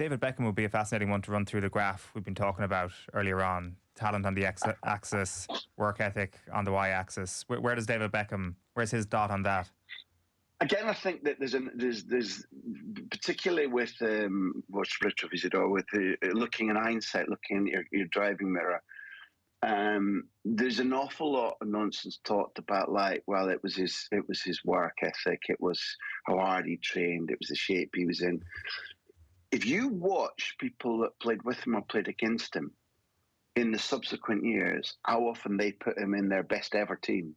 David Beckham would be a fascinating one to run through the graph we've been talking about earlier on. Talent on the axis, work ethic on the y-axis. Where does David Beckham, where's his dot on that? Again, I think that there's particularly with what's Richard Isidore, with looking in hindsight, looking in your driving mirror. There's an awful lot of nonsense talked about, like, well, it was his work ethic, it was how hard he trained, it was the shape he was in. If you watch people that played with him or played against him in the subsequent years, how often they put him in their best ever team,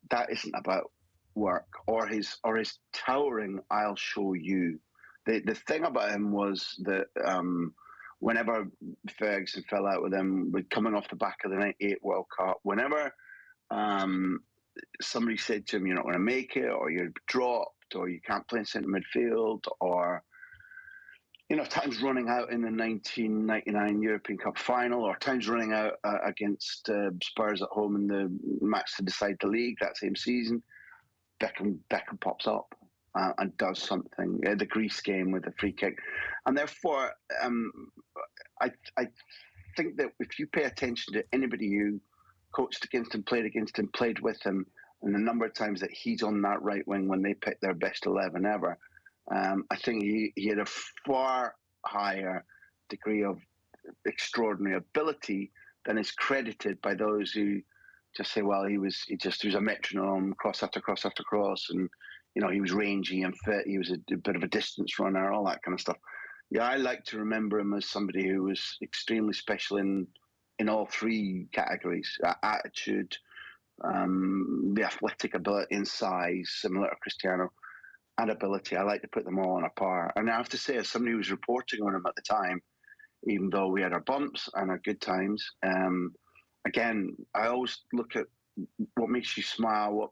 that isn't about work or his towering "I'll show you." The thing about him was that whenever Ferguson fell out with him, coming off the back of the '98 World Cup, whenever somebody said to him, "You're not going to make it," or "You're dropped," or "You can't play in centre midfield," or times running out in the 1999 European Cup final, or times running out against Spurs at home in the match to decide the league that same season, Beckham pops up and does something. The Greece game with the free kick. And therefore, I think that if you pay attention to anybody who coached against him, played with him, and the number of times that he's on that right wing when they pick their best 11 ever, I think he had a far higher degree of extraordinary ability than is credited by those who just say, well, he was a metronome, cross after cross after cross, and he was rangy and fit. He was a bit of a distance runner, all that kind of stuff. Yeah, I like to remember him as somebody who was extremely special in all three categories: attitude, the athletic ability and size, similar to Cristiano, and ability. I like to put them all on a par. And I have to say, as somebody who was reporting on him at the time, even though we had our bumps and our good times, again, I always look at what makes you smile,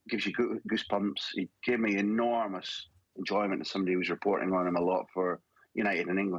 gives you goosebumps. He gave me enormous enjoyment as somebody who was reporting on him a lot for United in England.